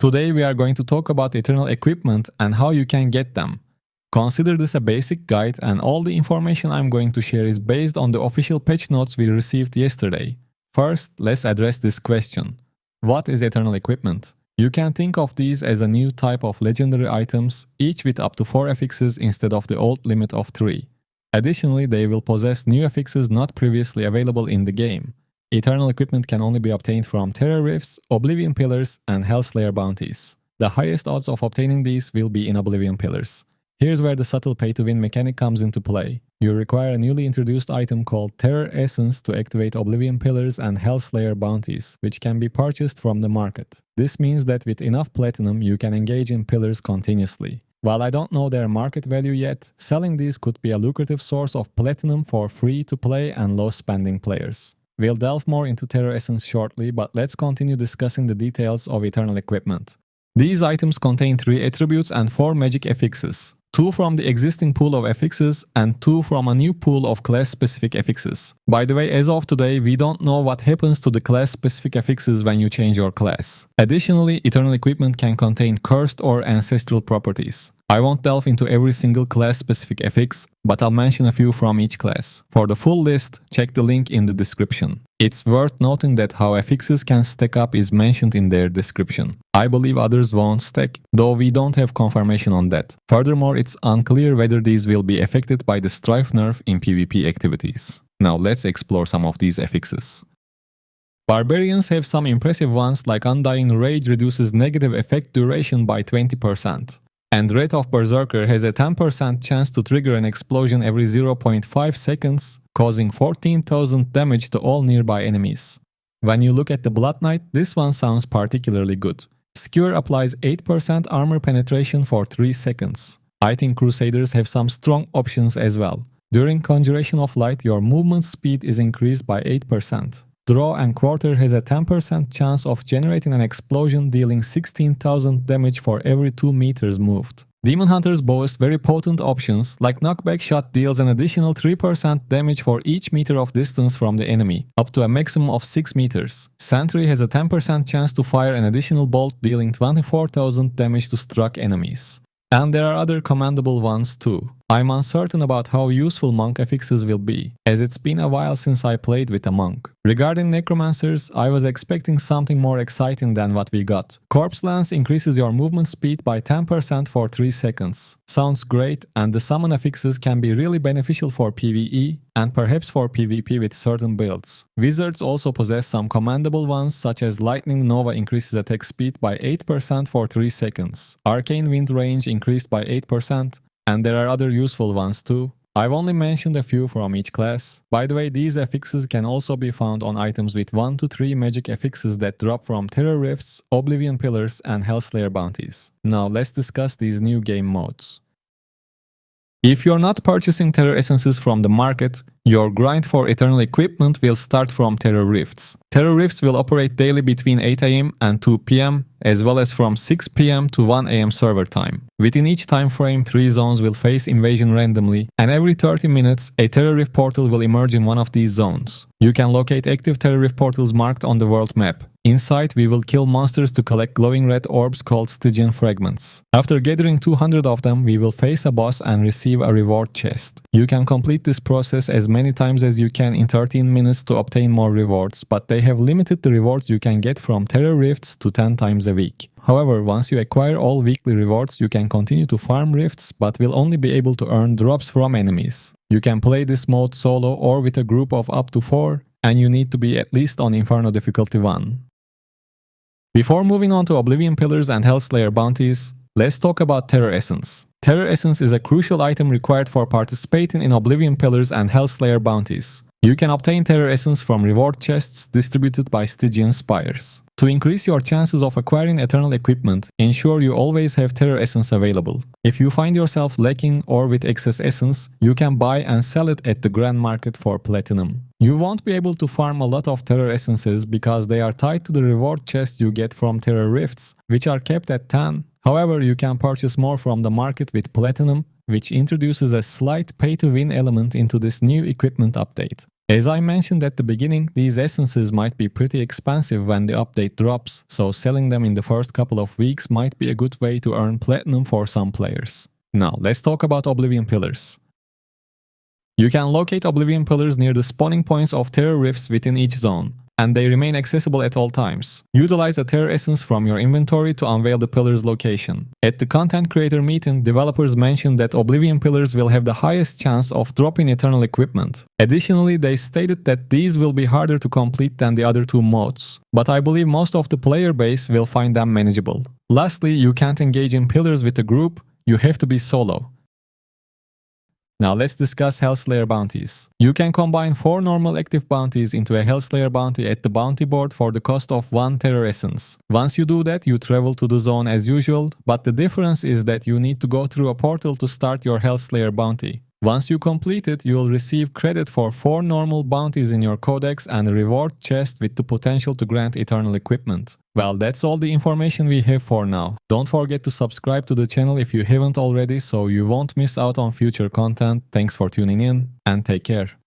Today we are going to talk about Eternal equipment and how you can get them. Consider this a basic guide, and all the information I'm going to share is based on the official patch notes we received yesterday. First, let's address this question. What is Eternal equipment? You can think of these as a new type of legendary items, each with up to 4 affixes instead of the old limit of 3. Additionally, they will possess new affixes not previously available in the game. Eternal equipment can only be obtained from Terra Rifts, Oblivion Pillars, and Hellslayer Bounties. The highest odds of obtaining these will be in Oblivion Pillars. Here's where the subtle pay-to-win mechanic comes into play. You require a newly introduced item called Terror Essence to activate Oblivion Pillars and Hellslayer Bounties, which can be purchased from the market. This means that with enough platinum, you can engage in pillars continuously. While I don't know their market value yet, selling these could be a lucrative source of platinum for free-to-play and low-spending players. We'll delve more into Terror Essence shortly, but let's continue discussing the details of Eternal equipment. These items contain 3 attributes and 4 magic affixes. 2 from the existing pool of affixes and 2 from a new pool of class-specific affixes. By the way, as of today, we don't know what happens to the class-specific affixes when you change your class. Additionally, Eternal equipment can contain cursed or ancestral properties. I won't delve into every single class-specific affix, but I'll mention a few from each class. For the full list, check the link in the description. It's worth noting that how affixes can stack up is mentioned in their description. I believe others won't stack, though we don't have confirmation on that. Furthermore, it's unclear whether these will be affected by the Strife nerf in PvP activities. Now let's explore some of these affixes. Barbarians have some impressive ones, like Undying Rage reduces negative effect duration by 20%. And Wrath of Berserker has a 10% chance to trigger an explosion every 0.5 seconds, causing 14,000 damage to all nearby enemies. When you look at the Blood Knight, this one sounds particularly good. Skewer applies 8% armor penetration for 3 seconds. I think Crusaders have some strong options as well. During Conjuration of Light, your movement speed is increased by 8%. Draw and Quarter has a 10% chance of generating an explosion, dealing 16,000 damage for every 2 meters moved. Demon Hunters boast very potent options, like Knockback Shot deals an additional 3% damage for each meter of distance from the enemy, up to a maximum of 6 meters. Sentry has a 10% chance to fire an additional bolt, dealing 24,000 damage to struck enemies. And there are other commendable ones too. I'm uncertain about how useful monk affixes will be, as it's been a while since I played with a monk. Regarding necromancers, I was expecting something more exciting than what we got. Corpse Lance increases your movement speed by 10% for 3 seconds. Sounds great, and the summon affixes can be really beneficial for PvE and perhaps for PvP with certain builds. Wizards also possess some commendable ones, such as Lightning Nova increases attack speed by 8% for 3 seconds. Arcane Wind range increased by 8%. And there are other useful ones too. I've only mentioned a few from each class. By the way, these affixes can also be found on items with 1 to 3 magic affixes that drop from Terra Rifts, Oblivion Pillars, and Hellslayer Bounties. Now let's discuss these new game modes. If you're not purchasing Terror Essences from the market, your grind for Eternal equipment will start from Terror Rifts. Terror Rifts will operate daily between 8 AM and 2 PM, as well as from 6 PM to 1 AM server time. Within each time frame, 3 zones will face invasion randomly, and every 30 minutes, a Terror Rift portal will emerge in one of these zones. You can locate active Terror Rift portals marked on the world map. Inside, we will kill monsters to collect glowing red orbs called Stygian Fragments. After gathering 200 of them, we will face a boss and receive a reward chest. You can complete this process as many times as you can in 13 minutes to obtain more rewards, but they have limited the rewards you can get from Terror Rifts to 10 times a week. However, once you acquire all weekly rewards, you can continue to farm rifts, but will only be able to earn drops from enemies. You can play this mode solo or with a group of up to 4, and you need to be at least on Inferno difficulty 1. Before moving on to Oblivion Pillars and Hellslayer Bounties, let's talk about Terror Essence. Terror Essence is a crucial item required for participating in Oblivion Pillars and Hellslayer Bounties. You can obtain Terror Essence from reward chests distributed by Stygian Spires. To increase your chances of acquiring Eternal equipment, ensure you always have Terror Essence available. If you find yourself lacking or with excess essence, you can buy and sell it at the Grand Market for platinum. You won't be able to farm a lot of Terror Essences because they are tied to the reward chests you get from Terror Rifts, which are kept at 10. However, you can purchase more from the market with platinum, which introduces a slight pay-to-win element into this new equipment update. As I mentioned at the beginning, these essences might be pretty expensive when the update drops, so selling them in the first couple of weeks might be a good way to earn platinum for some players. Now, let's talk about Oblivion Pillars. You can locate Oblivion Pillars near the spawning points of terror rifts within each zone, and they remain accessible at all times. Utilize a terror essence from your inventory to unveil the pillar's location. At the content creator meeting, developers mentioned that Oblivion Pillars will have the highest chance of dropping eternal equipment. Additionally, they stated that these will be harder to complete than the other two modes, but I believe most of the player base will find them manageable. Lastly, you can't engage in pillars with a group, you have to be solo. Now let's discuss Hellslayer Bounties. You can combine 4 normal active bounties into a Hellslayer bounty at the bounty board for the cost of 1 terror essence. Once you do that, you travel to the zone as usual, but the difference is that you need to go through a portal to start your Hellslayer bounty. Once you complete it, you will receive credit for 4 normal bounties in your codex and a reward chest with the potential to grant eternal equipment. Well, that's all the information we have for now. Don't forget to subscribe to the channel if you haven't already so you won't miss out on future content. Thanks for tuning in and take care.